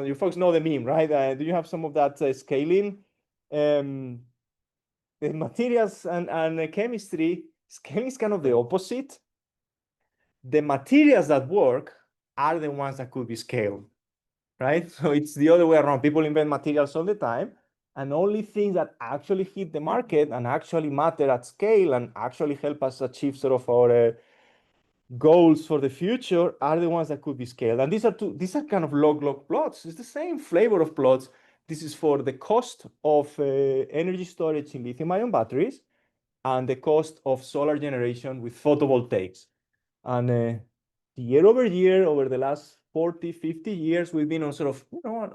you folks know the meme, right? Do you have some of that scaling? The materials and chemistry, scaling is kind of the opposite. The materials that work are the ones that could be scaled, right? So it's the other way around. People invent materials all the time, and only things that actually hit the market and actually matter at scale and actually help us achieve sort of our goals for the future are the ones that could be scaled. And these are kind of log plots. It's the same flavor of plots. This is for the cost of energy storage in lithium-ion batteries and the cost of solar generation with photovoltaics. And year over year, over the last 40, 50 years, we've been on sort of,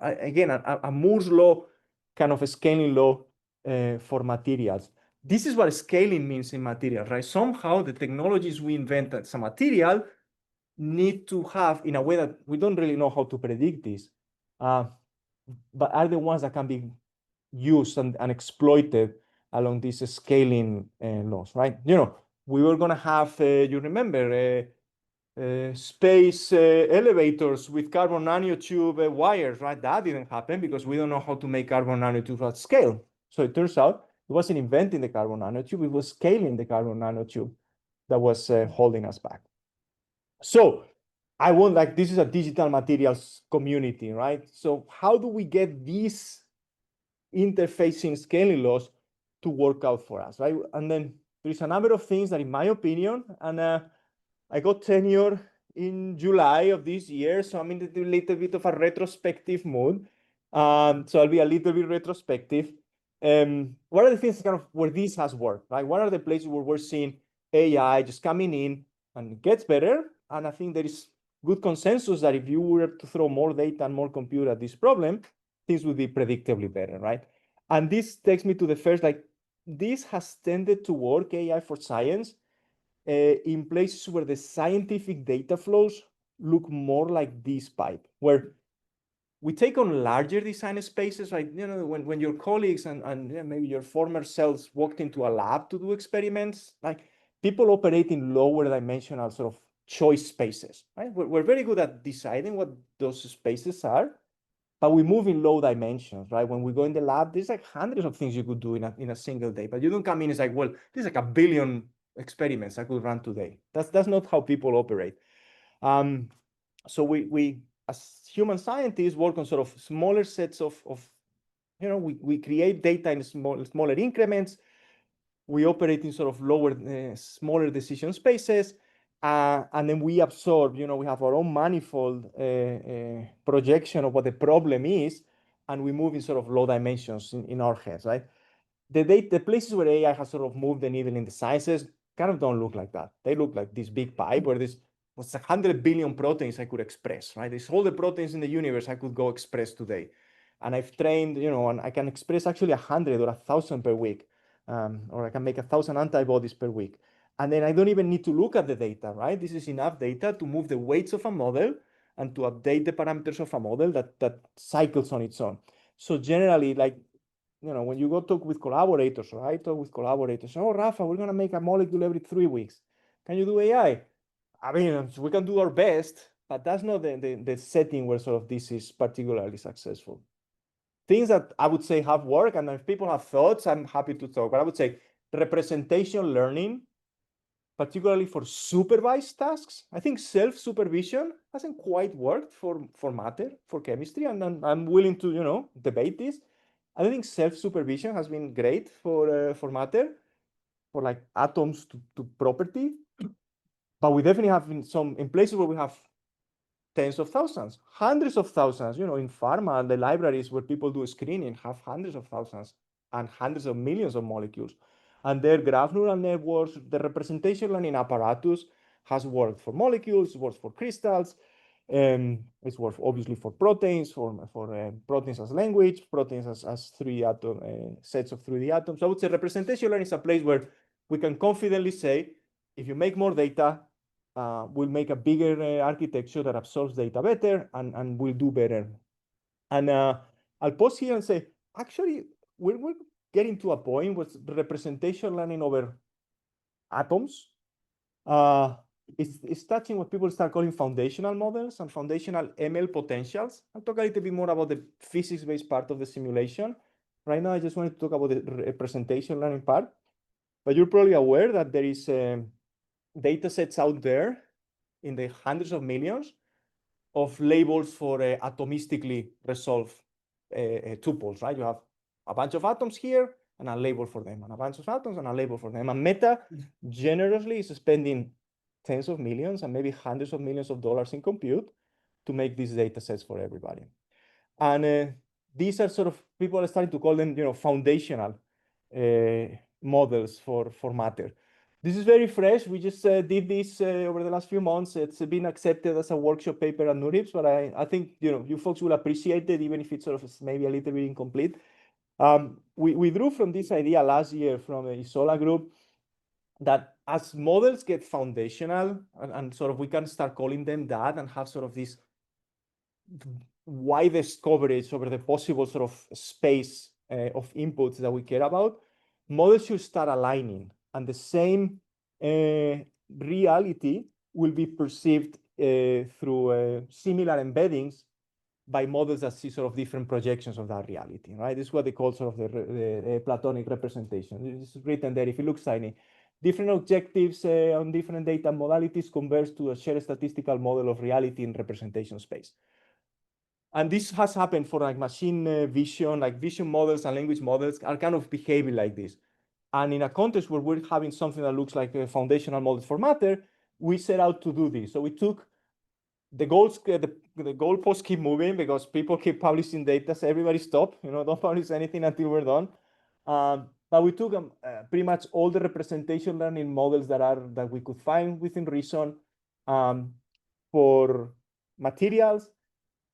again, a Moore's law kind of a scaling law for materials. This is what scaling means in materials, right? Somehow the technologies we invent as a material need to have, in a way that we don't really know how to predict this, but are the ones that can be used and exploited along these scaling laws, right? We were going to have, you remember, space elevators with carbon nanotube wires, right? That didn't happen because we don't know how to make carbon nanotubes at scale. So it turns out it wasn't inventing the carbon nanotube, it was scaling the carbon nanotube that was holding us back. So I want, like, this is a digital materials community, right? So how do we get these interfacing scaling laws to work out for us, right? And then there's a number of things that, in my opinion, and I got tenure in July of this year, so I'm in a little bit of a retrospective mood. So I'll be a little bit retrospective. What are the things kind of where this has worked, right? What are the places where we're seeing AI just coming in and it gets better? And I think there is good consensus that if you were to throw more data and more compute at this problem, things would be predictably better, right? And this takes me to the first, like, this has tended to work, AI for science, in places where the scientific data flows look more like this pipe, where we take on larger design spaces, like, when your colleagues and maybe your former selves walked into a lab to do experiments, like, people operate in lower dimensional sort of choice spaces, right? We're very good at deciding what those spaces are, but we move in low dimensions, right? When we go in the lab, there's like hundreds of things you could do in a single day, but you don't come in, it's like, well, there's like 1 billion experiments I could run today. That's not how people operate. So we as human scientists work on sort of smaller sets of we create data in smaller increments. We operate in sort of lower, smaller decision spaces, and then we absorb, we have our own manifold projection of what the problem is, and we move in sort of low dimensions in our heads, right? The places where AI has sort of moved the needle in the sciences kind of don't look like that. They look like this big pipe where there's 100 billion proteins I could express, right? There's all the proteins in the universe I could go express today. And I've trained, and I can express actually 100 or 1,000 per week, or I can make 1,000 antibodies per week. And then I don't even need to look at the data, right? This is enough data to move the weights of a model and to update the parameters of a model that cycles on its own. So generally, like, when you go talk with collaborators, or I talk with collaborators, oh, Rafa, we're going to make a molecule every 3 weeks. Can you do AI? I mean, we can do our best, but that's not the setting where sort of this is particularly successful. Things that I would say have worked, and if people have thoughts, I'm happy to talk, but I would say representation learning, particularly for supervised tasks. I think self-supervision hasn't quite worked for matter, for chemistry, and I'm willing to, debate this. I think self-supervision has been great for matter, for like atoms to property, but we definitely have in places where we have tens of thousands, hundreds of thousands, in pharma, the libraries where people do screening have hundreds of thousands and hundreds of millions of molecules. And their graph neural networks, the representation learning apparatus has worked for molecules, works for crystals, it's worked obviously for proteins, for proteins as language, proteins as 3D atom, sets of 3D atoms. So I would say representation learning is a place where we can confidently say, if you make more data, we'll make a bigger architecture that absorbs data better and will do better. And I'll pause here and say, actually, we're getting to a point with representation learning over atoms it's touching what people start calling foundational models and foundational ML potentials. I'll talk a little bit more about the physics-based part of the simulation. Right now, I just wanted to talk about the representation learning part. But you're probably aware that there is data sets out there in the hundreds of millions of labels for atomistically resolved tuples, right? You have a bunch of atoms here and a label for them, and a bunch of atoms and a label for them. And Meta generously is spending tens of millions and maybe hundreds of millions of dollars in compute to make these data sets for everybody. And these are sort of, people are starting to call them, foundational models for matter. This is very fresh. We just did this over the last few months. It's been accepted as a workshop paper at NeurIPS, but I think you folks will appreciate it, even if it's sort of maybe a little bit incomplete. We drew from this idea last year from a Isola group that as models get foundational and sort of we can start calling them that and have sort of this widest coverage over the possible sort of space of inputs that we care about, models should start aligning, and the same reality will be perceived through similar embeddings by models that see sort of different projections of that reality, right? This is what they call sort of the Platonic representation. It's written there, if it looks tiny. Different objectives on different data modalities converge to a shared statistical model of reality in representation space. And this has happened for like machine vision, like vision models and language models are kind of behaving like this. And in a context where we're having something that looks like a foundational models for matter, we set out to do this. So we took the goals, the goalposts keep moving because people keep publishing data. So everybody stop, don't publish anything until we're done. But we took pretty much all the representation learning models that we could find within reason for materials,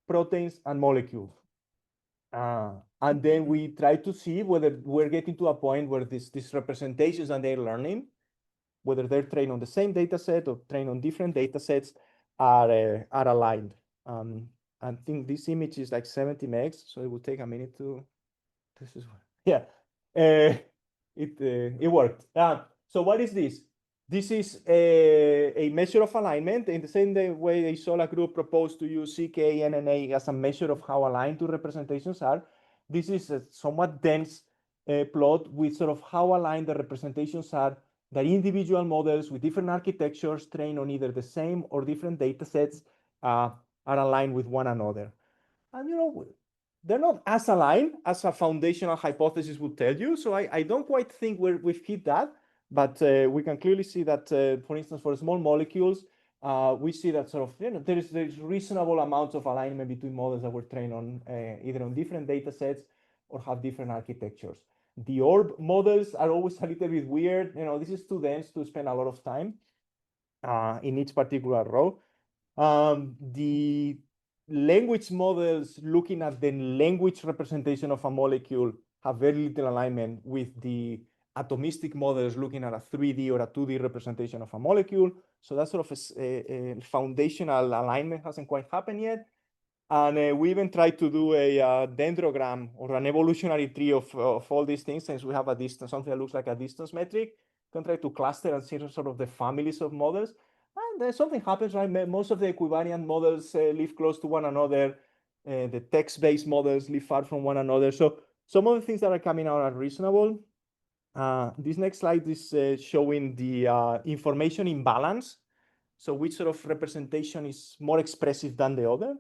proteins, and molecules. And then we try to see whether we're getting to a point where these representations and they're learning, whether they're trained on the same data set or trained on different data sets, are aligned. I think this image is like 70 megs, so it will take a minute to, this is, yeah, it worked. So what is this? This is a measure of alignment. In the same way the Isola group proposed to use CK-NNA as a measure of how aligned two representations are. This is a somewhat dense plot with sort of how aligned the representations are that individual models with different architectures trained on either the same or different data sets are aligned with one another. And they're not as aligned as a foundational hypothesis would tell you. So I don't quite think we've hit that, but we can clearly see that, for instance, for small molecules, we see that sort of, there's reasonable amounts of alignment between models that were trained on either on different data sets or have different architectures. The orb models are always a little bit weird. This is too dense to spend a lot of time in each particular row. The language models looking at the language representation of a molecule have very little alignment with the atomistic models looking at a 3D or a 2D representation of a molecule. So that sort of a foundational alignment hasn't quite happened yet. And we even tried to do a dendrogram or an evolutionary tree of all these things, since we have a distance, something that looks like a distance metric. You can try to cluster and see sort of the families of models. And then something happens, right? Most of the equivariant models live close to one another. The text-based models live far from one another. So some of the things that are coming out are reasonable. This next slide is showing the information imbalance. So which sort of representation is more expressive than the other?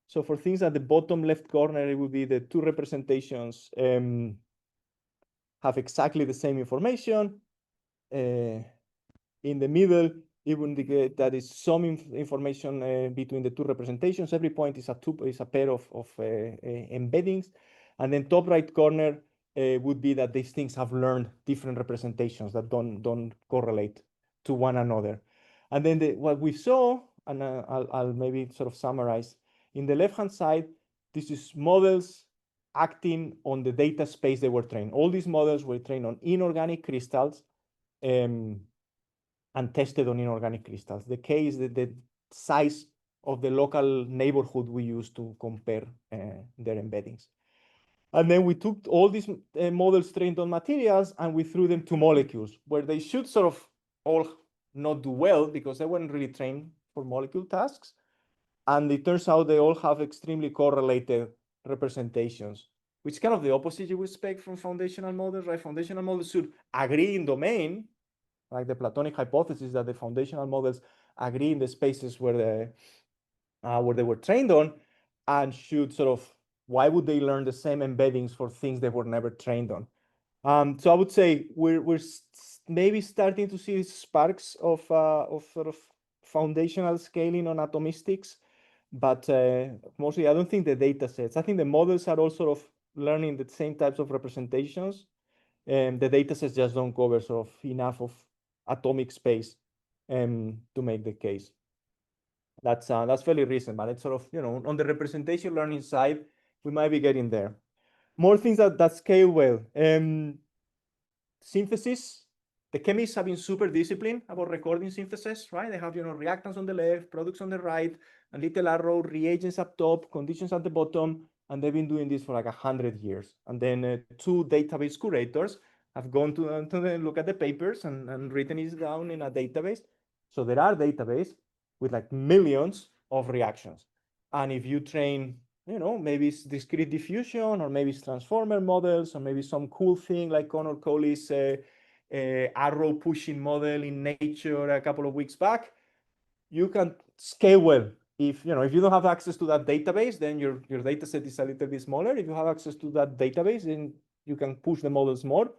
So for things at the bottom left corner, it would be the two representations have exactly the same information. In the middle, it would indicate that is some information between the two representations. Every point is a pair of embeddings. And then top right corner would be that these things have learned different representations that don't correlate to one another. And then what we saw, and I'll maybe sort of summarize, in the left-hand side, this is models acting on the data space they were trained. All these models were trained on inorganic crystals and tested on inorganic crystals. The K is the size of the local neighborhood we use to compare their embeddings. And then we took all these models trained on materials and we threw them to molecules where they should sort of all not do well because they weren't really trained for molecule tasks. And it turns out they all have extremely correlated representations, which is kind of the opposite you would expect from foundational models, right? Foundational models should agree in domain, like the Platonic hypothesis that the foundational models agree in the spaces where they were trained on, and should sort of, why would they learn the same embeddings for things they were never trained on? So I would say we're maybe starting to see sparks of sort of foundational scaling on atomistics, but mostly I don't think the data sets. I think the models are all sort of learning the same types of representations, and the data sets just don't cover sort of enough of atomic space to make the case. That's fairly recent, but it's sort of, on the representation learning side, we might be getting there. More things that scale well. Synthesis. The chemists have been super disciplined about recording synthesis, right? They have, reactants on the left, products on the right, a little arrow, reagents up top, conditions at the bottom, and they've been doing this for like 100 years. And then two database curators have gone to look at the papers and written it down in a database. So there are databases with like millions of reactions. And if you train, maybe it's discrete diffusion, or maybe it's transformer models, or maybe some cool thing like Connor Coley's arrow pushing model in Nature a couple of weeks back, you can scale well. If you don't have access to that database, then your data set is a little bit smaller. If you have access to that database, then you can push the models more.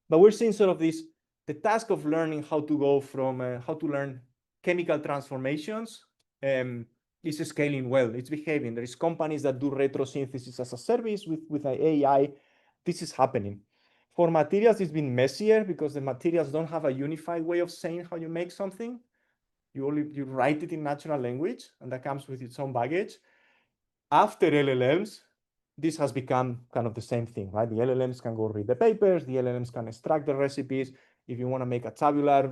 But we're seeing sort of the task of learning how to go from how to learn chemical transformations is scaling well. It's behaving. There is companies that do retrosynthesis as a service with AI. This is happening. For materials, it's been messier because the materials don't have a unified way of saying how you make something. You write it in natural language, and that comes with its own baggage. After LLMs, this has become kind of the same thing, right? The LLMs can go read the papers, the LLMs can extract the recipes. If you want to make a tabular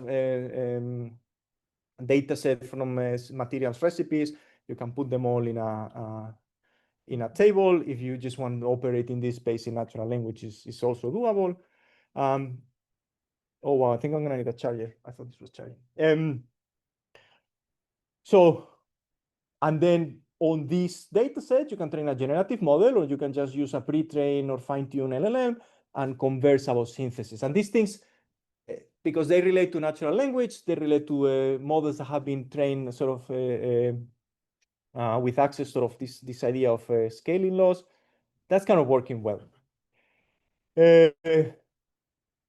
data set from materials recipes, you can put them all in a table. If you just want to operate in this space in natural language, is also doable. Oh, wow, I think I'm going to need a charger. I thought this was charging. And then on this data set, you can train a generative model, or you can just use a pre-train or fine-tune LLM and converse about synthesis. And these things, because they relate to natural language, they relate to models that have been trained sort of with access sort of this idea of scaling laws. That's kind of working well.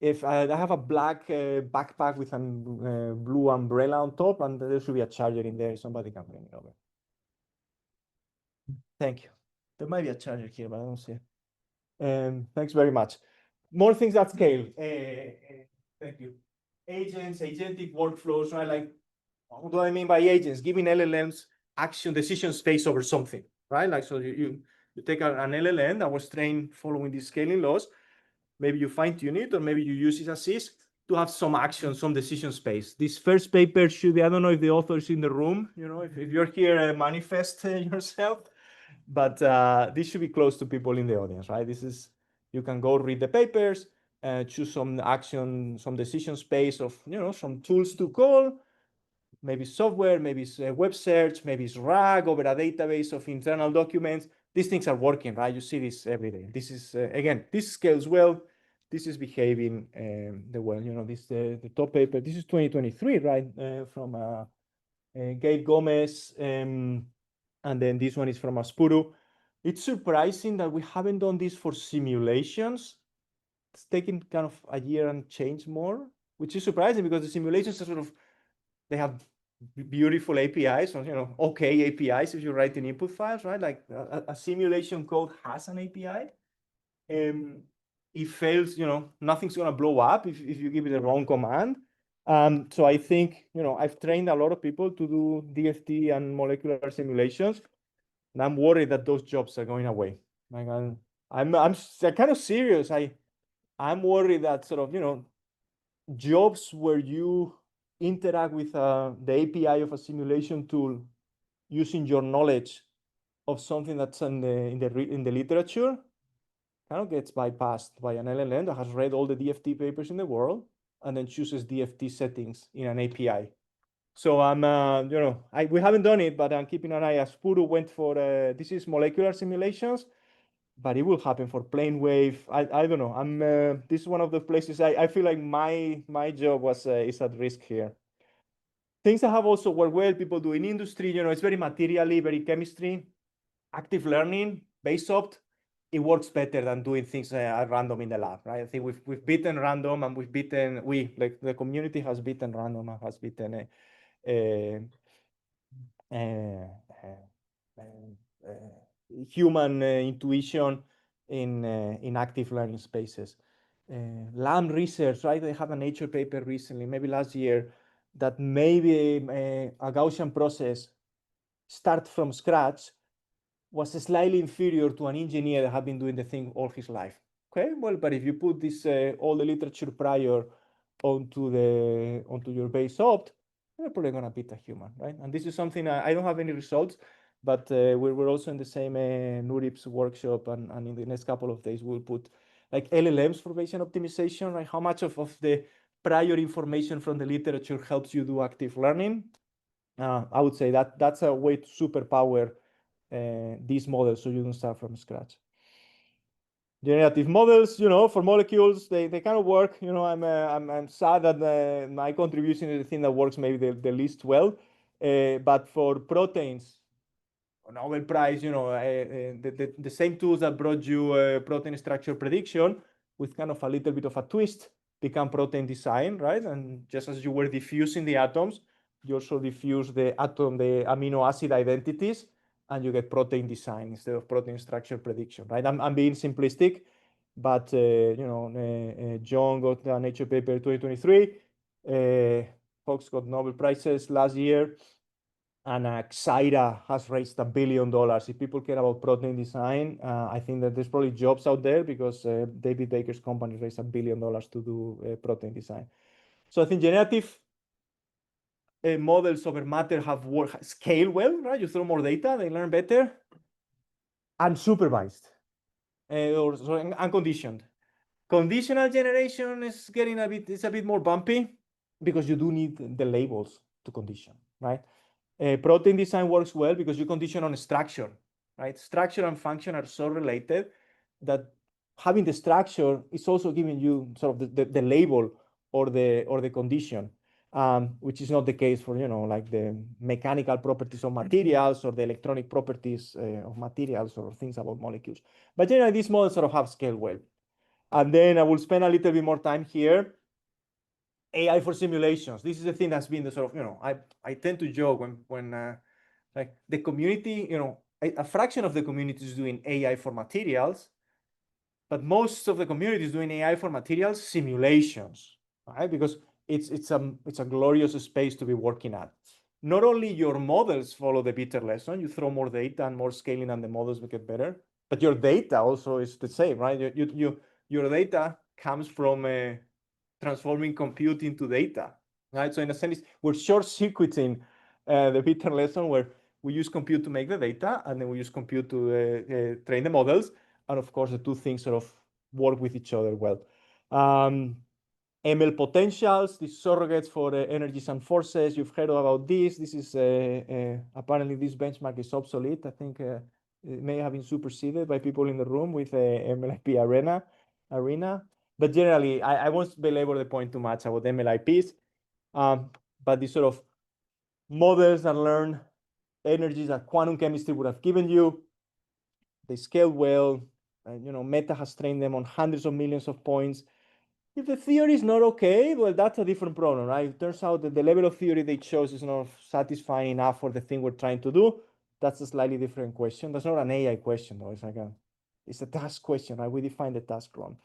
If I have a black backpack with a blue umbrella on top, and there should be a charger in there, somebody can bring it over. Thank you. There might be a charger here, but I don't see it. Thanks very much. More things at scale. Thank you. Agents, agentic workflows, right? Like, what do I mean by agents? Giving LLMs action decision space over something, right? Like, so you take an LLM that was trained following these scaling laws. Maybe you fine tune it, or maybe you use it as is to have some action, some decision space. This first paper should be, I don't know if the author is in the room, if you're here, manifest yourself. But this should be close to people in the audience, right? You can go read the papers, choose some action, some decision space of, some tools to call, maybe software, maybe it's web search, maybe it's RAG over a database of internal documents. These things are working, right? You see this every day. This is, again, this scales well. This is behaving well. This the top paper. This is 2023, right? From Gabe Gomez. And then this one is from Aspuru. It's surprising that we haven't done this for simulations. It's taken kind of a year and change more, which is surprising because the simulations are sort of, they have beautiful APIs, or, okay APIs if you write in input files, right? Like a simulation code has an API. It fails, nothing's going to blow up if you give it the wrong command. So I think, I've trained a lot of people to do DFT and molecular simulations, and I'm worried that those jobs are going away. Like I'm kind of serious. I'm worried that sort of, jobs where you interact with the API of a simulation tool using your knowledge of something that's in the literature kind of gets bypassed by an LLM that has read all the DFT papers in the world and then chooses DFT settings in an API. So I'm, we haven't done it, but I'm keeping an eye. As Puru went for, this is molecular simulations, but it will happen for plane wave. I don't know. This is one of the places I feel like my job is at risk here. Things that have also worked well, people do in industry, it's very materially, very chemistry, active learning, based opt. It works better than doing things at random in the lab, right? I think we've beaten random, and like the community has beaten random and has beaten human intuition in active learning spaces. Lamb research, right? They have a Nature paper recently, maybe last year, that maybe a Gaussian process start from scratch was slightly inferior to an engineer that had been doing the thing all his life. Okay, well, but if you put this all the literature prior onto your base opt, you're probably gonna beat a human, right? And this is something I don't have any results, but we're also in the same NURIPS workshop, and in the next couple of days we'll put like LLMs for Bayesian optimization, right? How much of the prior information from the literature helps you do active learning? I would say that's a way to superpower these models so you don't start from scratch. Generative models, for molecules, they kind of work. I'm sad that my contribution is the thing that works maybe the least well. But for proteins, Nobel Prize, the same tools that brought you protein structure prediction with kind of a little bit of a twist become protein design, right? And just as you were diffusing the atoms, you also diffuse the amino acid identities, and you get protein design instead of protein structure prediction, right? I'm being simplistic, but John got a Nature paper 2023. Folks got Nobel Prizes last year, and Xaira has raised $1 billion. If people care about protein design, I think that there's probably jobs out there, because David Baker's company raised $1 billion to do protein design. So I think generative models over matter have scale well, right? You throw more data, they learn better. Unsupervised, or sorry, unconditioned. Conditional generation is getting it's a bit more bumpy, because you do need the labels to condition, right? Protein design works well because you condition on structure, right? Structure and function are so related that having the structure is also giving you sort of the label or the condition, which is not the case for, like the mechanical properties of materials or the electronic properties of materials or things about molecules. But generally, these models sort of have scale well. And then I will spend a little bit more time here. AI for simulations. This is the thing that's been the sort of, I tend to joke when like the community, a fraction of the community is doing AI for materials, but most of the community is doing AI for materials simulations, right? Because it's a glorious space to be working at. Not only your models follow the bitter lesson, you throw more data and more scaling, and the models will get better, but your data also is the same, right? Your data comes from transforming compute into data, right? So in a sense, we're short-circuiting the bitter lesson, where we use compute to make the data, and then we use compute to train the models. And of course, the two things sort of work with each other well. ML potentials, these surrogates for energies and forces. You've heard about this. This is apparently this benchmark is obsolete. I think it may have been superseded by people in the room with MLIP arena. But generally, I won't belabor the point too much about MLIPs. But these sort of models that learn energies that quantum chemistry would have given you, they scale well. Meta has trained them on hundreds of millions of points. If the theory is not okay, well, that's a different problem, right? It turns out that the level of theory they chose is not satisfying enough for the thing we're trying to do. That's a slightly different question. That's not an AI question, though. It's a task question, right? We define the task wrong.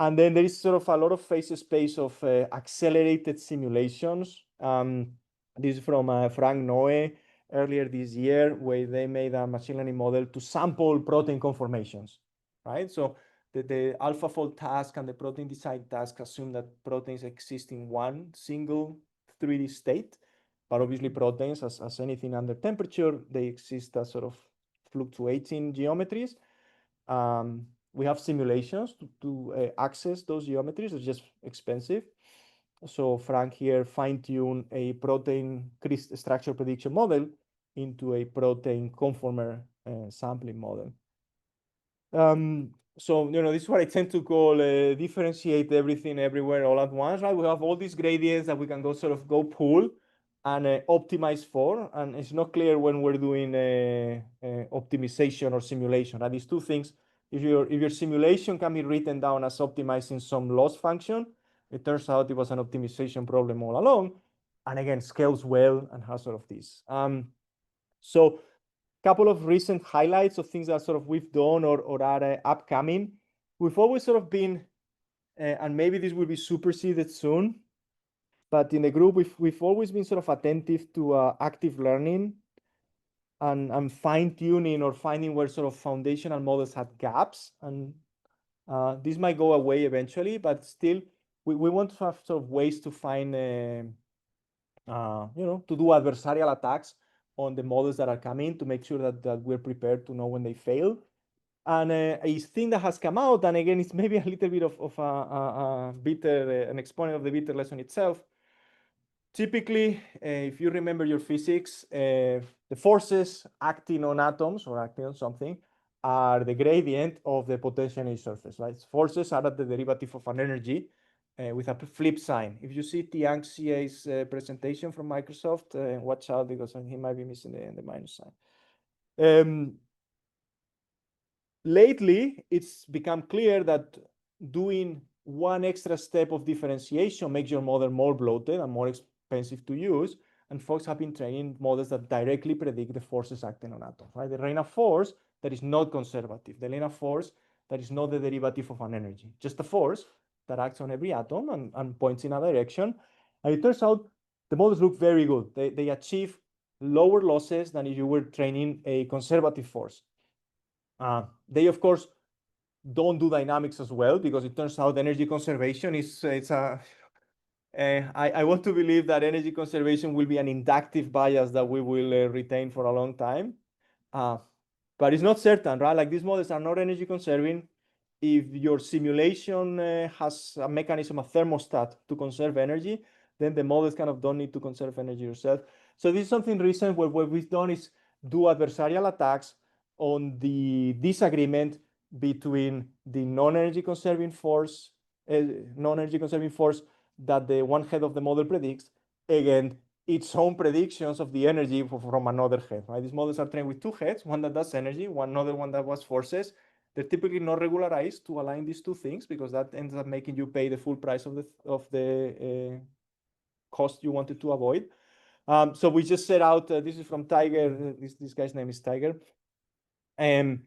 And then there is sort of a lot of phase space of accelerated simulations. This is from Frank Noe earlier this year, where they made a machine learning model to sample protein conformations, right? So the AlphaFold task and the protein design task assume that proteins exist in one single 3D state, but obviously proteins, as anything under temperature, they exist as sort of fluctuating geometries. We have simulations to access those geometries. It's just expensive. So Frank here fine-tuned a protein structure prediction model into a protein conformer sampling model. So, this is what I tend to call differentiate everything everywhere all at once, right? We have all these gradients that we can go pull and optimize for, and it's not clear when we're doing optimization or simulation, right? These two things, if your simulation can be written down as optimizing some loss function, it turns out it was an optimization problem all along, and again, scales well and has sort of this. So couple of recent highlights of things that sort of we've done or are upcoming. We've always sort of been, and maybe this will be superseded soon, but in the group, we've always been sort of attentive to active learning and fine-tuning or finding where sort of foundational models had gaps. And this might go away eventually, but still, we want to have sort of ways to find, to do adversarial attacks on the models that are coming to make sure that we're prepared to know when they fail. And a thing that has come out, and again, it's maybe a little bit of a bitter, an exponent of the bitter lesson itself. Typically, if you remember your physics, the forces acting on atoms or acting on something are the gradient of the potential energy surface, right? Forces are at the derivative of an energy with a flip sign. If you see Tiang Xia's presentation from Microsoft, watch out because he might be missing the minus sign. Lately, it's become clear that doing one extra step of differentiation makes your model more bloated and more expensive to use. And folks have been training models that directly predict the forces acting on atoms, right? The Reina force that is not conservative, the Reina force that is not the derivative of an energy, just a force that acts on every atom and points in a direction. And it turns out the models look very good. They achieve lower losses than if you were training a conservative force. They, of course, don't do dynamics as well because it turns out energy conservation I want to believe that energy conservation will be an inductive bias that we will retain for a long time. But it's not certain, right? Like these models are not energy conserving. If your simulation has a mechanism, a thermostat to conserve energy, then the models kind of don't need to conserve energy yourself. So this is something recent where what we've done is do adversarial attacks on the disagreement between the non-energy conserving force that the one head of the model predicts against its own predictions of the energy from another head, right? These models are trained with two heads, one that does energy, one other one that was forces. They're typically not regularized to align these two things because that ends up making you pay the full price of the cost you wanted to avoid. So we just set out, this is from Tiger, this guy's name is Tiger. And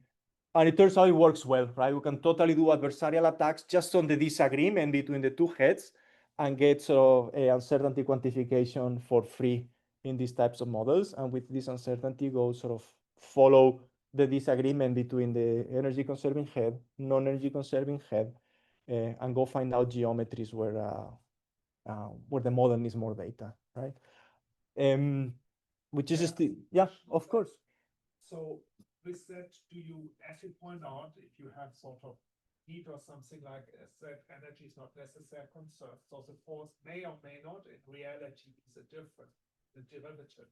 it turns out it works well, right? We can totally do adversarial attacks just on the disagreement between the two heads and get sort of a uncertainty quantification for free in these types of models. And with this uncertainty, go sort of follow the disagreement between the energy conserving head, non-energy conserving head, and go find out geometries where the model needs more data, right? Which is just, yeah, of course. So with that, do you, as you point out, if you have sort of heat or something like that, energy is not necessarily conserved. So the force may or may not in reality is a different, the derivative.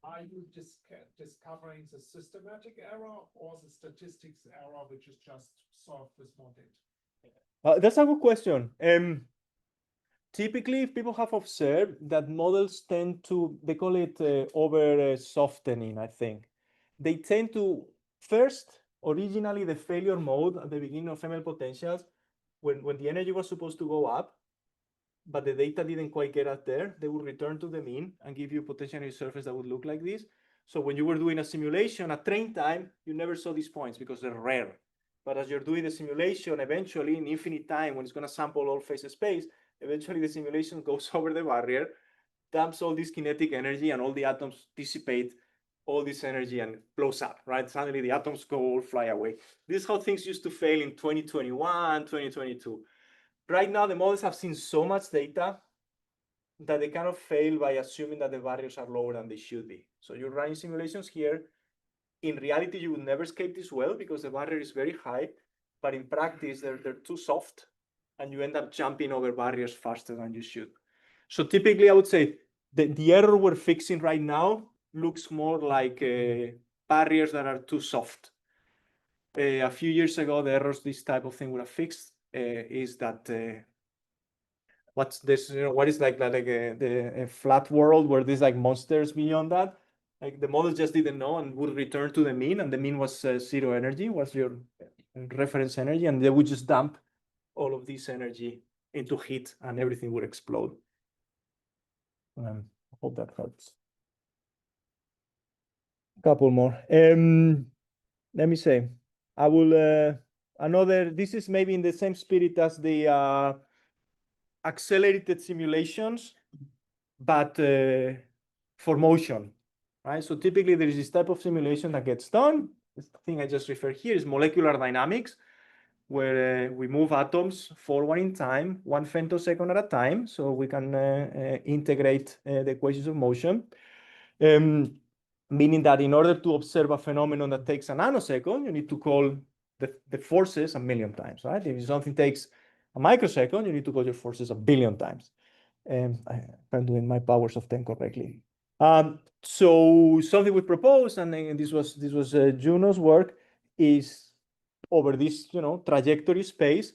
Are you discovering the systematic error or the statistics error, which is just solved with more data? That's a good question. Typically, people have observed that models tend to, they call it over softening, I think. They tend to first, originally the failure mode at the beginning of ML potentials, when the energy was supposed to go up, but the data didn't quite get up there, they would return to the mean and give you potential energy surface that would look like this. So when you were doing a simulation at train time, you never saw these points because they're rare. But as you're doing the simulation, eventually in infinite time, when it's going to sample all phase space, eventually the simulation goes over the barrier, dumps all this kinetic energy, and all the atoms dissipate all this energy and blows up, right? Suddenly the atoms go all fly away. This is how things used to fail in 2021, 2022. Right now, the models have seen so much data that they kind of fail by assuming that the barriers are lower than they should be. So you're running simulations here. In reality, you would never escape this well because the barrier is very high, but in practice, they're too soft. and you end up jumping over barriers faster than you should. So typically, I would say the error we're fixing right now looks more like barriers that are too soft. A few years ago, the errors this type of thing would have fixed is that what's this? What is like a flat world where there's like monsters beyond that? Like the model just didn't know and would return to the mean, and the mean was zero energy, was your reference energy, and they would just dump all of this energy into heat, and everything would explode. I hope that helps. Couple more. Let me say, I will another. This is maybe in the same spirit as the accelerated simulations, but for motion, right? So typically there is this type of simulation that gets done. This thing I just referred here is molecular dynamics, where we move atoms forward in time, 1 femtosecond at a time, so we can integrate the equations of motion. Meaning that in order to observe a phenomenon that takes a nanosecond, you need to call the forces a million times, right? If something takes a microsecond, you need to call your forces a billion times. I'm doing my powers of 10 correctly. So something we propose, and this was Juno's work, is over this trajectory space,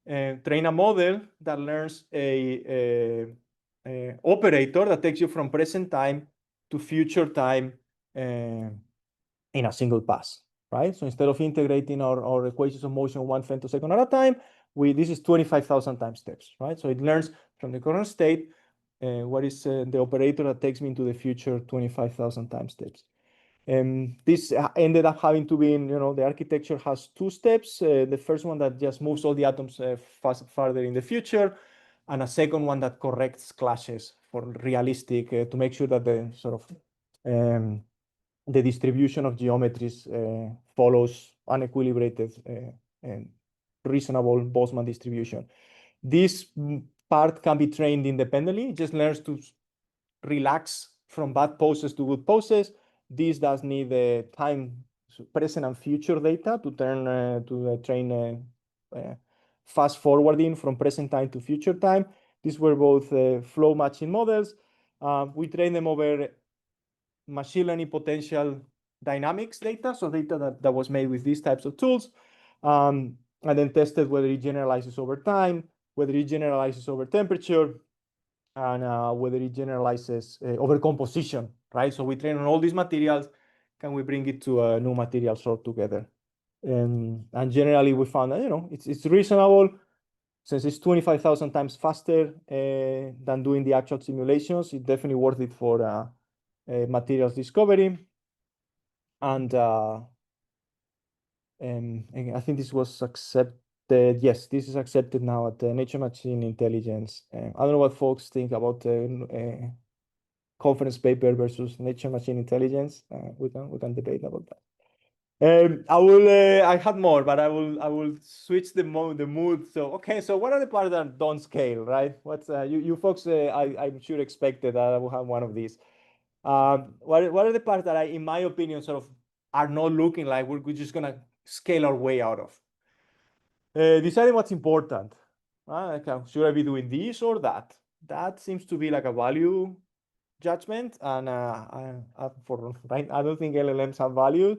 train a model that learns a operator that takes you from present time to future time in a single pass, right? So instead of integrating our equations of motion 1 femtosecond at a time, this is 25,000 time steps, right? So it learns from the current state what is the operator that takes me into the future 25,000 time steps. This ended up having to be in, the architecture has 2 steps. The first one that just moves all the atoms farther in the future, and a second one that corrects clashes for realistic, to make sure that the sort of the distribution of geometries follows an equilibrated and reasonable Boltzmann distribution. This part can be trained independently. It just learns to relax from bad poses to good poses. This does need time, present and future data to train fast forwarding from present time to future time. These were both flow matching models. We trained them over machine learning potential dynamics data, so data that was made with these types of tools, and then tested whether it generalizes over time, whether it generalizes over temperature, and whether it generalizes over composition, right? So we train on all these materials. Can we bring it to a new material sort together? And generally we found that, it's reasonable. Since it's 25,000 times faster than doing the actual simulations, it's definitely worth it for materials discovery. And I think this was accepted. Yes, this is accepted now at Nature Machine Intelligence. I don't know what folks think about conference paper versus Nature Machine Intelligence. We can debate about that. I had more, but I will switch the mood. So okay, so what are the parts that don't scale, right? What's you folks? I'm sure expected that I will have one of these. What are the parts that in my opinion, sort of are not looking like we're just gonna scale our way out of? Deciding what's important. Should I be doing this or that? That seems to be like a value judgment, and I don't think LLMs have value,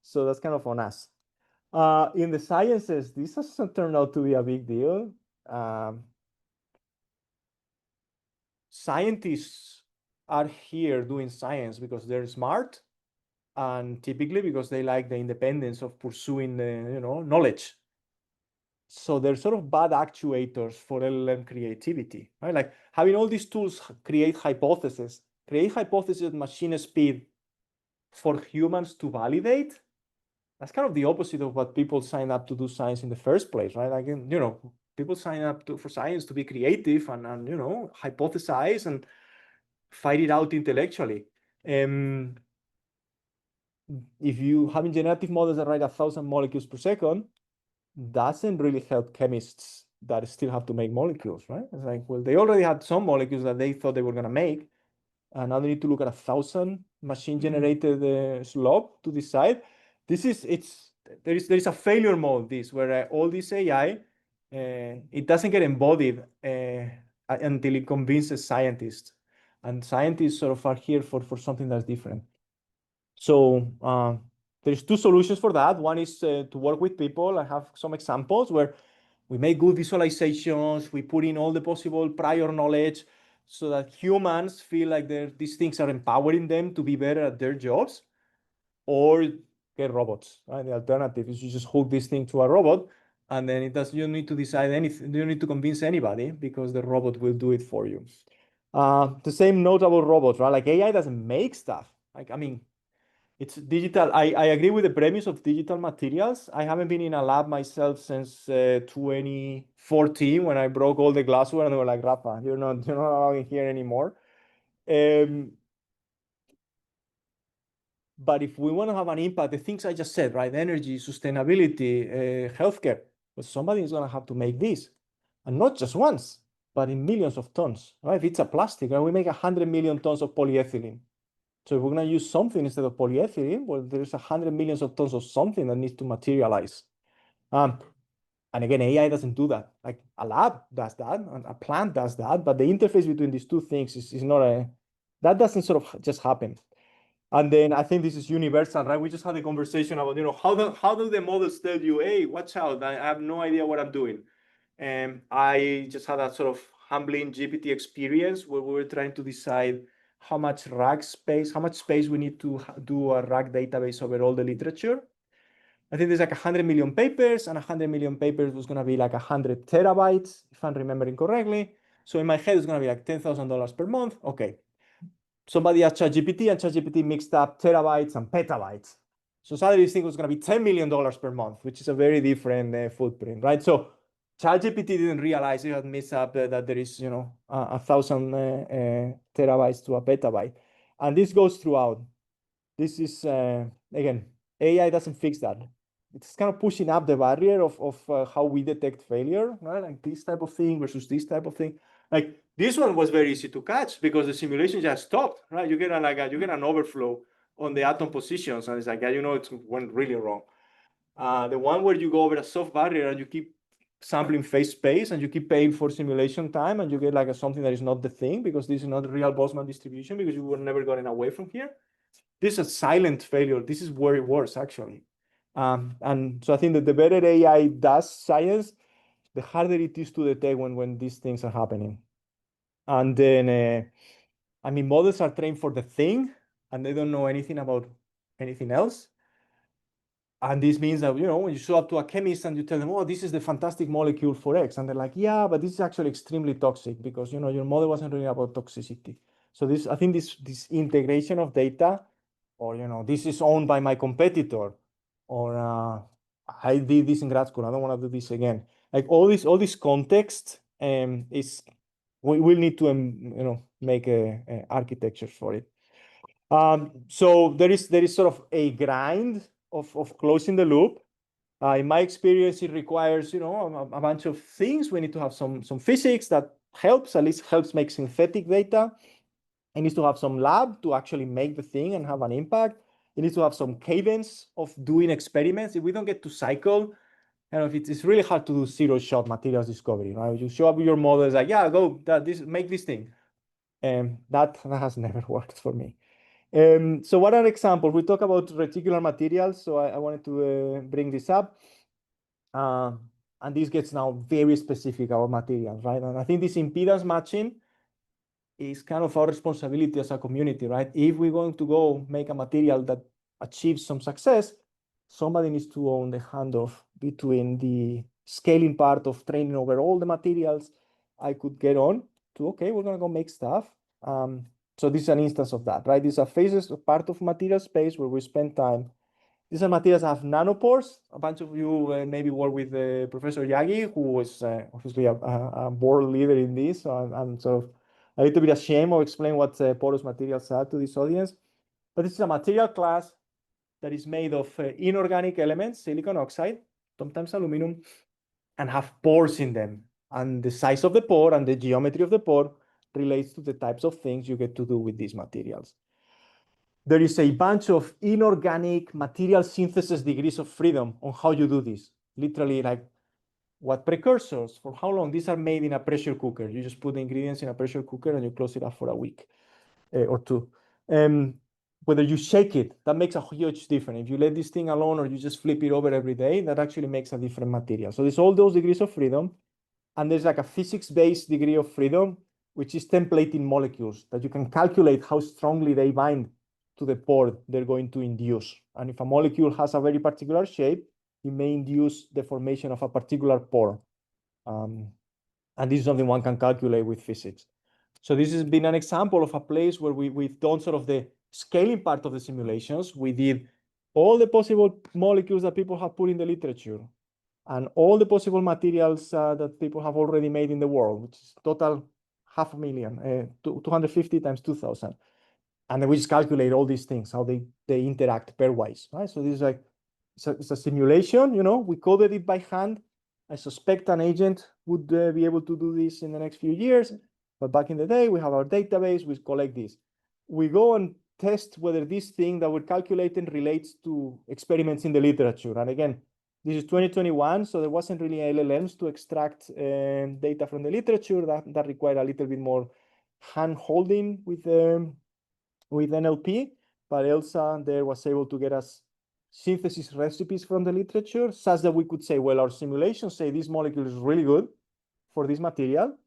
so that's kind of on us. In the sciences, this hasn't turned out to be a big deal. Scientists are here doing science because they're smart, and typically because they like the independence of pursuing knowledge. So they're sort of bad actuators for LLM creativity, right? Like having all these tools create hypotheses at machine speed for humans to validate. That's kind of the opposite of what people sign up to do science in the first place, right? Like, people sign up for science to be creative and hypothesize and fight it out intellectually. If you having generative models that write 1,000 molecules per second, doesn't really help chemists that still have to make molecules, right? It's like, well, they already had some molecules that they thought they were going to make, and now they need to look at 1,000 machine-generated slop to decide. There is a failure mode, where all this AI it doesn't get embodied until it convinces scientists. And scientists sort of are here for something that's different. So there's two solutions for that. One is to work with people. I have some examples where we make good visualizations, we put in all the possible prior knowledge so that humans feel like these things are empowering them to be better at their jobs, or get robots, right? The alternative is you just hook this thing to a robot, and then you don't need to decide anything, you don't need to convince anybody because the robot will do it for you. The same note about robots, right? Like AI doesn't make stuff. Like, I mean, it's digital. I agree with the premise of digital materials. I haven't been in a lab myself since 2014 when I broke all the glassware and they were like, Rafa, you're not allowed in here anymore. But if we want to have an impact, the things I just said, right? Energy, sustainability, healthcare, well, somebody is going to have to make this. And not just once, but in millions of tons, right? If it's a plastic, right? We make 100 million tons of polyethylene. So if we're going to use something instead of polyethylene, well, there's 100 millions of tons of something that needs to materialize. And again, AI doesn't do that. Like a lab does that, and a plant does that, but the interface between these two things is not that doesn't sort of just happen. And then I think this is universal, right? We just had a conversation about, how do the models tell you, hey, watch out, I have no idea what I'm doing. And I just had a sort of humbling GPT experience where we were trying to decide how much space we need to do a RAG database over all the literature. I think there's like 100 million papers, and 100 million papers was going to be like 100 terabytes, if I'm remembering correctly. So in my head, it's going to be like $10,000 per month. Okay. Somebody asked ChatGPT, and ChatGPT mixed up terabytes and petabytes. So suddenly this thing was going to be $10 million per month, which is a very different footprint, right? So ChatGPT didn't realize it had mixed up that there is, 1,000 terabytes to a petabyte. And this goes throughout. This is, again, AI doesn't fix that. It's kind of pushing up the barrier of how we detect failure, right? Like this type of thing versus this type of thing. Like this one was very easy to catch because the simulation just stopped, right? You get an overflow on the atom positions, and it's like, it went really wrong. The one where you go over a soft barrier and you keep sampling phase space and you keep paying for simulation time, and you get like something that is not the thing because this is not the real Boltzmann distribution because you were never getting away from here. This is a silent failure. This is where it works, actually. And so I think that the better AI does science, the harder it is to detect when these things are happening. And then, models are trained for the thing, and they don't know anything about anything else. And this means that, when you show up to a chemist and you tell them, oh, this is the fantastic molecule for X, and they're like, yeah, but this is actually extremely toxic because, your model wasn't really about toxicity. So I think this integration of data, or, this is owned by my competitor, or I did this in grad school, I don't want to do this again. Like all this context we will need to, make a architecture for it. So there is sort of a grind of closing the loop. In my experience, it requires, a bunch of things. We need to have some physics that at least helps make synthetic data. It needs to have some lab to actually make the thing and have an impact. It needs to have some cadence of doing experiments. If we don't get to cycle, it's really hard to do zero-shot materials discovery, right? You show up with your model, it's like, yeah, go make this thing. That has never worked for me. So what are examples? We talk about reticular materials, so I wanted to bring this up. And this gets now very specific about materials, right? And I think this impedance matching is kind of our responsibility as a community, right? If we're going to go make a material that achieves some success, somebody needs to own the handoff between the scaling part of training over all the materials I could get on to, okay, we're going to go make stuff. So this is an instance of that, right? These are phases of part of material space where we spend time. These are materials that have nanopores. A bunch of you maybe work with Professor Yagi, who was obviously a board leader in this. So I'm sort of a little bit ashamed of explaining what porous materials are to this audience. But this is a material class that is made of inorganic elements, silicon oxide, sometimes aluminum, and have pores in them. And the size of the pore and the geometry of the pore relates to the types of things you get to do with these materials. There is a bunch of inorganic material synthesis degrees of freedom on how you do this. Literally, like What precursors? For how long? These are made in a pressure cooker. You just put the ingredients in a pressure cooker and you close it up for a week or two. Whether you shake it, that makes a huge difference. If you let this thing alone or you just flip it over every day, that actually makes a different material. So there's all those degrees of freedom. And there's like a physics-based degree of freedom, which is templating molecules that you can calculate how strongly they bind to the pore they're going to induce. And if a molecule has a very particular shape, it may induce the formation of a particular pore. And this is something one can calculate with physics. So this has been an example of a place where we've done sort of the scaling part of the simulations. We did all the possible molecules that people have put in the literature and all the possible materials that people have already made in the world, which is total 500,000, 250 times 2,000. And then we just calculate all these things, how they interact pairwise, right? So this is like, it's a simulation, we coded it by hand. I suspect an agent would be able to do this in the next few years. But back in the day, we have our database, we collect this. We go and test whether this thing that we're calculating relates to experiments in the literature. And again, this is 2021, so there wasn't really LLMs to extract data from the literature. That required a little bit more hand-holding with NLP, but Elsa there was able to get us synthesis recipes from the literature such that we could say, well, our simulations say this molecule is really good for this material.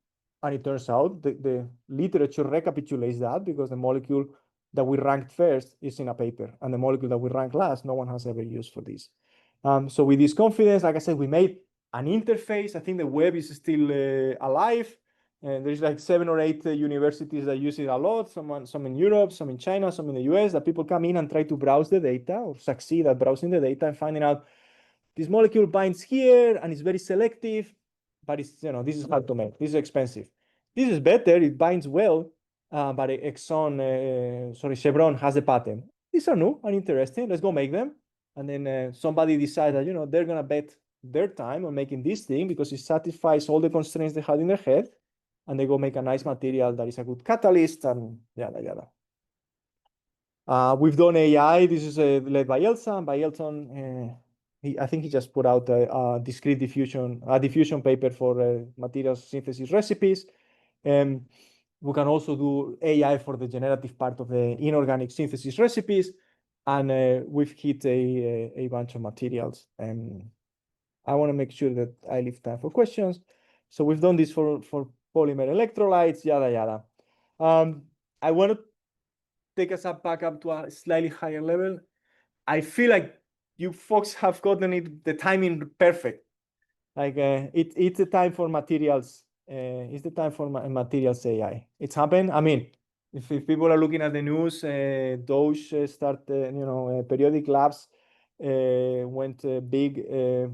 And it turns out the literature recapitulates that because the molecule that we ranked first is in a paper, and the molecule that we ranked last, no one has ever used for this. So with this confidence, like I said, we made an interface. I think the web is still alive. And there's like 7 or 8 universities that use it a lot, some in Europe, some in China, some in the US, that people come in and try to browse the data or succeed at browsing the data and finding out this molecule binds here and it's very selective, but it's, this is hard to make. This is expensive. This is better. It binds well, but Chevron has the patent. These are new and interesting. Let's go make them. And then somebody decides that, they're going to bet their time on making this thing because it satisfies all the constraints they had in their head. And they go make a nice material that is a good catalyst and yada, yada. We've done AI. This is led by Elsa. And by Elton, I think he just put out a discrete diffusion paper for materials synthesis recipes. We can also do AI for the generative part of the inorganic synthesis recipes. And we've hit a bunch of materials. I want to make sure that I leave time for questions. So we've done this for polymer electrolytes, yada, yada. I want to take us back up to a slightly higher level. I feel like you folks have gotten the timing perfect. Like it's the time for materials. It's the time for materials AI. It's happened. I mean, if people are looking at the news, Doge started, periodic labs went big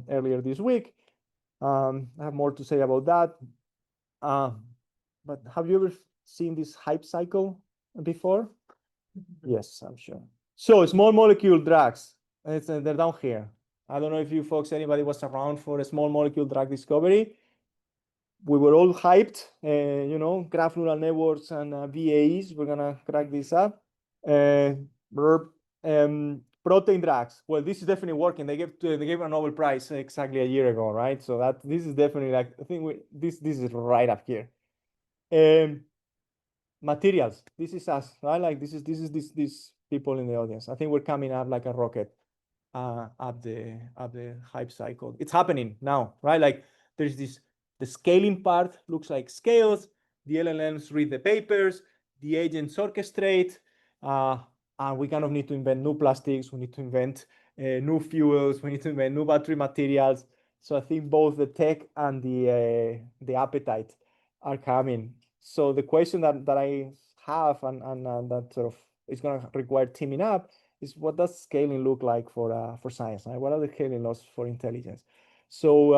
earlier this week. I have more to say about that. But have you ever seen this hype cycle before? Yes, I'm sure. So small molecule drugs, they're down here. I don't know if you folks, anybody was around for a small molecule drug discovery. We were all hyped, graph neural networks and VAs. We're gonna crack this up. Protein drugs. Well, this is definitely working. They gave a Nobel Prize exactly a year ago, right? So this is definitely like, I think this is right up here. Materials. This is us, right? Like this is these people in the audience. I think we're coming up like a rocket up the hype cycle. It's happening now, right? Like there's the scaling part looks like scales. The LLMs read the papers. The agents orchestrate. And we kind of need to invent new plastics. We need to invent new fuels. We need to invent new battery materials. So I think both the tech and the appetite are coming. So the question that I have and that sort of is going to require teaming up is, what does scaling look like for science? Right? What are the scaling laws for intelligence? So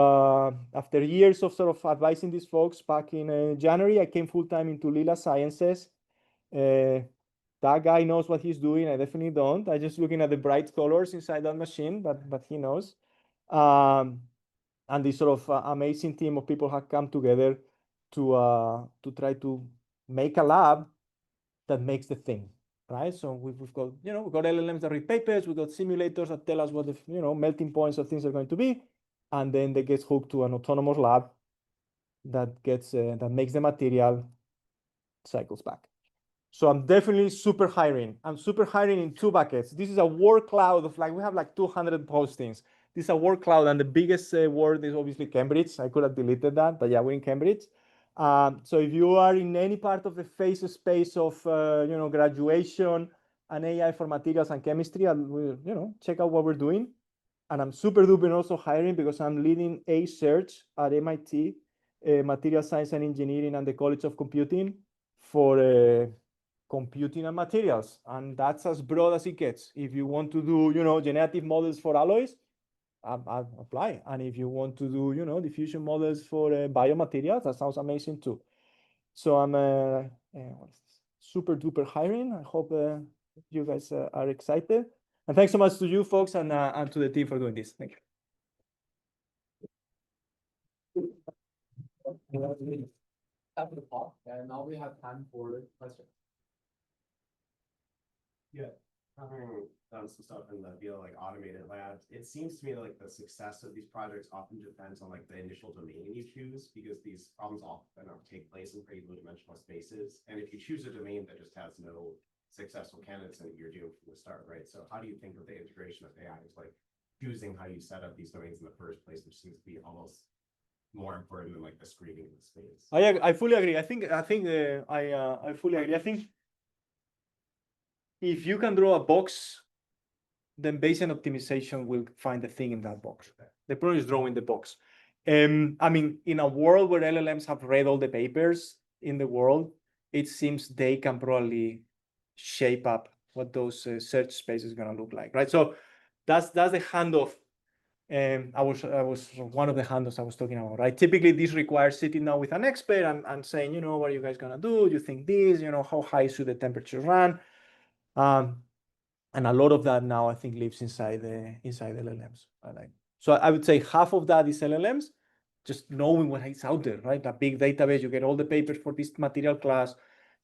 after years of sort of advising these folks, back in January, I came full-time into Lila Sciences. That guy knows what he's doing. I definitely don't. I'm just looking at the bright colors inside that machine, but he knows. And this sort of amazing team of people have come together to try to make a lab that makes the thing, right? So we've got, we've got LLMs that read papers. We've got simulators that tell us what the, melting points of things are going to be. and then they get hooked to an autonomous lab that gets that makes the material, cycles back. So I'm definitely super hiring. I'm super hiring in two buckets. This is a word cloud of like, we have like 200 postings. This is a word cloud, and the biggest word is obviously Cambridge. I could have deleted that, but yeah, we're in Cambridge. So if you are in any part of the phase space of graduation and AI for materials and chemistry, check out what we're doing. And I'm super duper also hiring because I'm leading a search at MIT, Material Science and Engineering and the College of Computing for computing and materials. And that's as broad as it gets. If you want to do, generative models for alloys, I'll apply. And if you want to do, diffusion models for biomaterials, that sounds amazing too. So I'm super duper hiring. I hope you guys are excited. And thanks so much to you folks and to the team for doing this. Thank you. After the talk, and now we have time for questions. Yeah, having done some stuff in the field like automated labs, it seems to me like the success of these projects often depends on like the initial domain you choose, because these problems often take place in pretty low-dimensional spaces. And if you choose a domain that just has no successful candidates, then you're doomed from the start, right? So how do you think of the integration of AI is like choosing how you set up these domains in the first place, which seems to be almost more important than like the screening of the space? I fully agree. I fully agree. I think if you can draw a box, then Bayesian optimization will find the thing in that box. The problem is drawing the box. I mean, in a world where LLMs have read all the papers in the world, it seems they can probably shape up what those search spaces are going to look like, right? So that's the handoff. I was one of the handoffs I was talking about, right? Typically, this requires sitting down with an expert and saying, what are you guys going to do? You think this? How high should the temperature run? And a lot of that now I think lives inside LLMs. So I would say half of that is LLMs, just knowing what is out there, right? A big database, you get all the papers for this material class,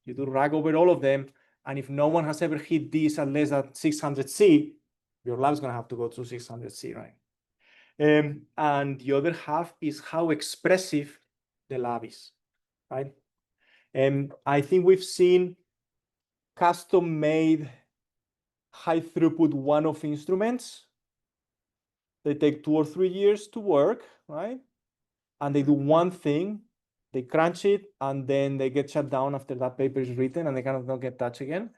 you do RAG over all of them, and if no one has ever hit this at less than 600C, your lab's gonna have to go to 600C, right? And the other half is how expressive the lab is, right? And I think we've seen custom-made high throughput one-off instruments. They take 2 or 3 years to work, right? And they do one thing, they crunch it, and then they get shut down after that paper is written, and they kind of don't get touched again.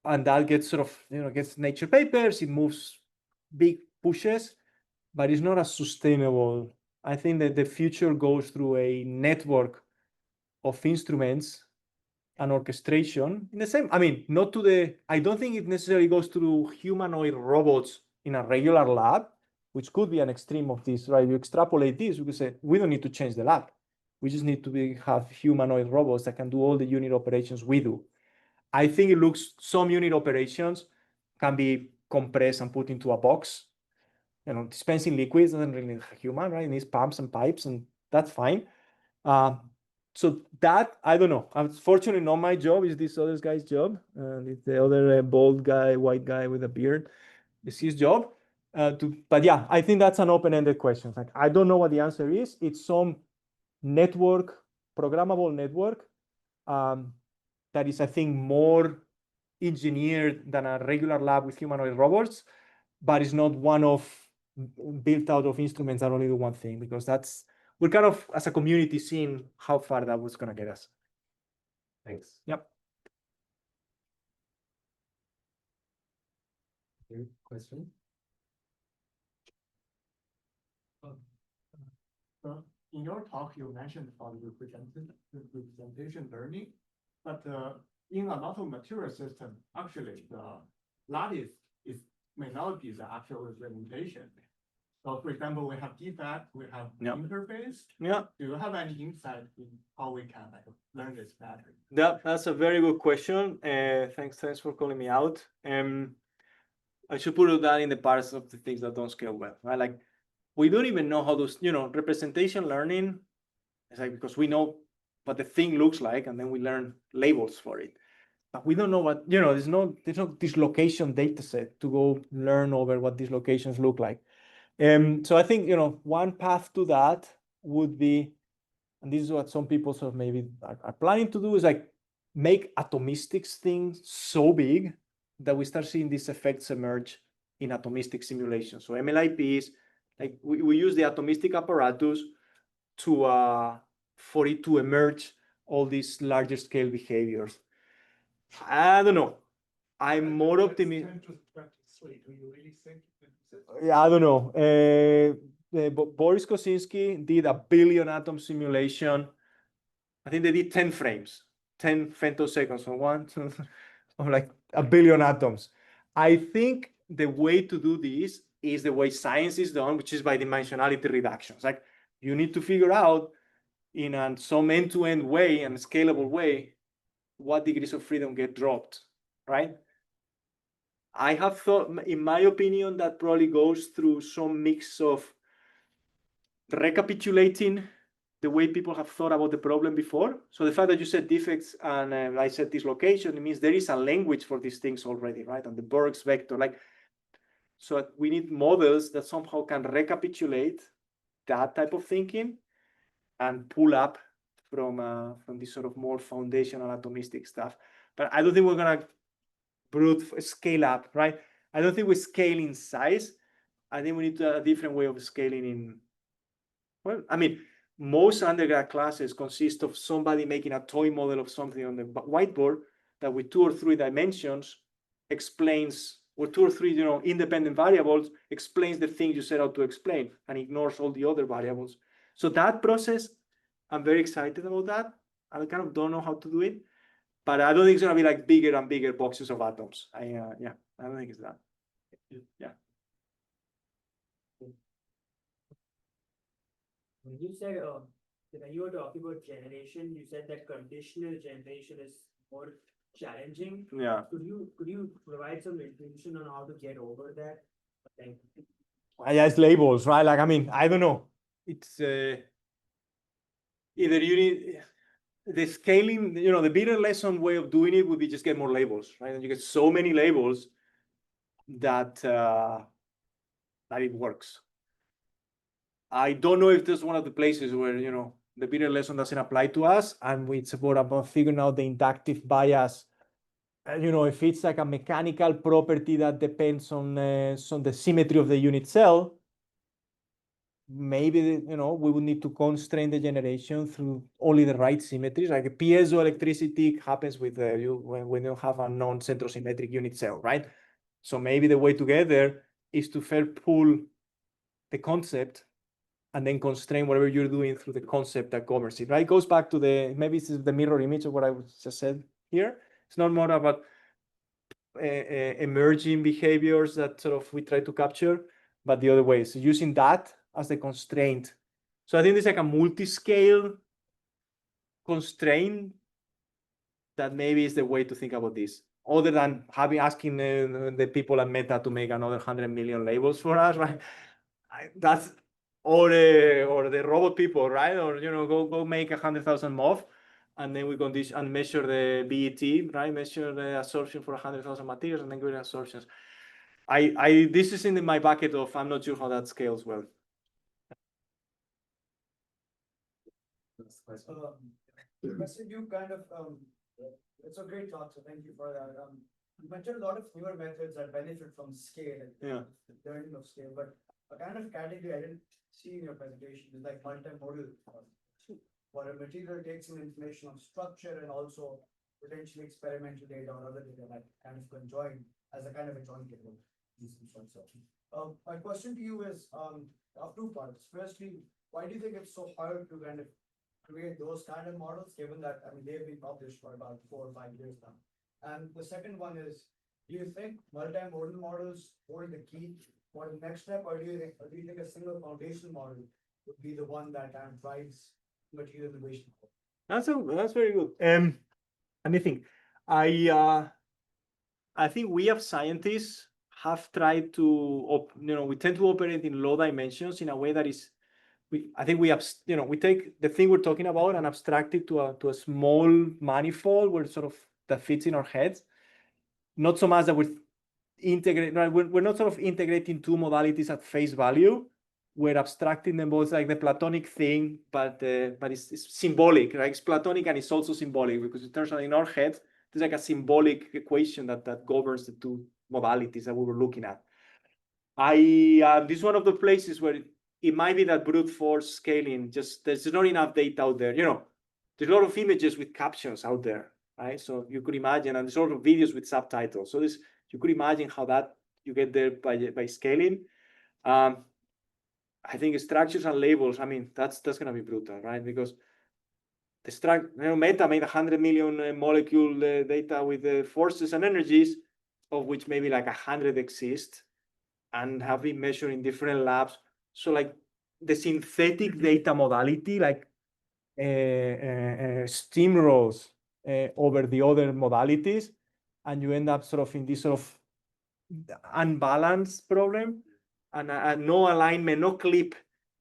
And that gets sort of, gets Nature papers, it moves big pushes, but it's not as sustainable. I think that the future goes through a network of instruments and orchestration in the same, I don't think it necessarily goes through humanoid robots in a regular lab, which could be an extreme of this, right? You extrapolate this, you could say, we don't need to change the lab. We just need to have humanoid robots that can do all the unit operations we do. I think it looks, some unit operations can be compressed and put into a box. Dispensing liquids doesn't really need a human, right? It needs pumps and pipes, and that's fine. So that, I don't know. Unfortunately, not my job. It's this other guy's job. It's the other bald guy, white guy with a beard. It's his job. But yeah, I think that's an open-ended question. Like, I don't know what the answer is. It's some network, programmable network, that is, I think, more engineered than a regular lab with humanoid robots, but it's not one of built out of instruments that only do one thing, because we're kind of, as a community, seeing how far that was going to get us. Thanks. Yep. Good question. In your talk, you mentioned about representation learning, but in a lot of material system, actually the lattice may not be the actual representation. So for example, we have defect, we have interface. Yeah. Do you have any insight in how we can learn this better? That's a very good question. Thanks for calling me out. I should put that in the parts of the things that don't scale well, right? Like, we don't even know how those, representation learning is like, because we know what the thing looks like, and then we learn labels for it. But we don't know what, there's no dislocation data set to go learn over what these locations look like. So I think, one path to that would be, and this is what some people sort of maybe are planning to do, is like make atomistics things so big that we start seeing these effects emerge in atomistic simulations. So MLIPs, like we use the atomistic apparatus for it to emerge all these larger scale behaviors. I don't know. I'm more optimistic. 10 to 23. Do you really think? Yeah, I don't know. Boris Kosinski did a billion atom simulation. I think they did 10 frames, 10 femtoseconds on one, of like a billion atoms. I think the way to do this is the way science is done, which is by dimensionality reductions. Like you need to figure out in some end-to-end way and scalable way what degrees of freedom get dropped, right? I have thought, in my opinion, that probably goes through some mix of recapitulating the way people have thought about the problem before. So the fact that you said defects and I said dislocation, it means there is a language for these things already, right? And the Burke's vector, like, so we need models that somehow can recapitulate that type of thinking and pull up from this sort of more foundational atomistic stuff. But I don't think we're gonna scale up, right? I don't think we scale in size. I think we need a different way of scaling in. Well, I mean, most undergrad classes consist of somebody making a toy model of something on the whiteboard that with 2 or 3 dimensions explains, or 2 or 3, independent variables, explains the thing you set out to explain and ignores all the other variables. So that process, I'm very excited about that. I kind of don't know how to do it, but I don't think it's gonna be like bigger and bigger boxes of atoms. I don't think it's that. Yeah. When you said, when you were talking about generation, you said that conditional generation is more challenging. Yeah. Could you provide some information on how to get over that? Like, Yeah, it's labels, right? Like, I mean, I don't know. It's either you need the scaling, the better lesson way of doing it would be just get more labels, right? And you get so many labels that it works. I don't know if there's one of the places where, the better lesson doesn't apply to us, and it's about figuring out the inductive bias. If it's like a mechanical property that depends on the symmetry of the unit cell, maybe, we would need to constrain the generation through only the right symmetries. Like piezoelectricity happens with when you have a non-centrosymmetric unit cell, right? So maybe the way to get there is to first pull the concept and then constrain whatever you're doing through the concept that governs it, right? It goes back to maybe this is the mirror image of what I just said here. It's not more about emerging behaviors that sort of we try to capture, but the other way. So using that as the constraint. So I think there's like a multi-scale constraint that maybe is the way to think about this, other than asking the people at Meta to make another 100 million labels for us, right? That's or the robot people, right? Or go make 100,000 MOV, and then we condition and measure the BET, right? Measure the absorption for 100,000 materials, and then go to absorptions. This is in my bucket of I'm not sure how that scales well. Question you kind of it's a great talk, so thank you for that. You mentioned a lot of newer methods that benefit from scale, learning of scale, but a kind of category I didn't see in your presentation is like multimodal, where a material takes in information on structure and also potentially experimental data or other data that kind of conjoin as a kind of a joint table. My question to you is of 2 parts. Firstly, why do you think it's so hard to kind of create those kind of models, given that they've been published for about 4 or 5 years now? And the second one is, do you think multimodal models hold the key for the next step, or do you think a single foundation model would be the one that kind of drives material innovation? That's very good. Let me think. I think we as scientists have tried to, we tend to operate in low dimensions in a way that is, I think we take the thing we're talking about and abstract it to a small manifold where sort of that fits in our heads. Not so much that integrate, right? We're not sort of integrating two modalities at face value. We're abstracting them both, like the Platonic thing, but it's symbolic, right? It's Platonic and it's also symbolic, because it turns out in our heads there's like a symbolic equation that governs the two modalities that we were looking at. This is one of the places where it might be that brute force scaling, just there's not enough data out there. You know, there's a lot of images with captions out there, right? So you could imagine, and there's a lot of videos with subtitles. So this, you could imagine how that you get there by scaling. I think structures and labels, I mean, that's gonna be brutal, right? Because the structure, you know, Meta made 100 million molecule data with forces and energies, of which maybe like 100 exist and have been measured in different labs. So like the synthetic data modality, like steamrolls over the other modalities, and you end up sort of in this sort of unbalanced problem, and no alignment, no clip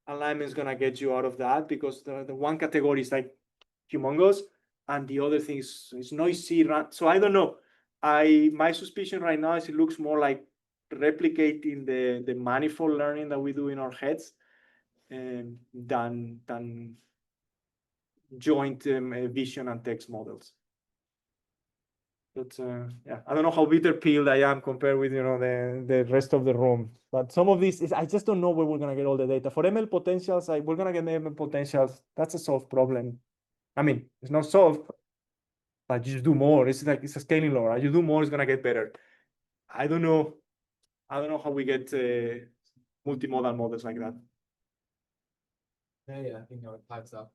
alignment is gonna get you out of that, because the one category is like humongous and the other thing is noisy. So I don't know. My suspicion right now is it looks more like replicating the manifold learning that we do in our heads than joint vision and text models. But yeah, I don't know how bitter pilled I am compared with, you know, the rest of the room. But some of these is, I just don't know where we're gonna get all the data. For ML potentials, we're gonna get ML potentials. That's a solved problem. I mean, it's not solved, but you just do more. It's like it's a scaling law, right? You do more, it's gonna get better. I don't know how we get multimodal models like that. Hey, I think our time's up.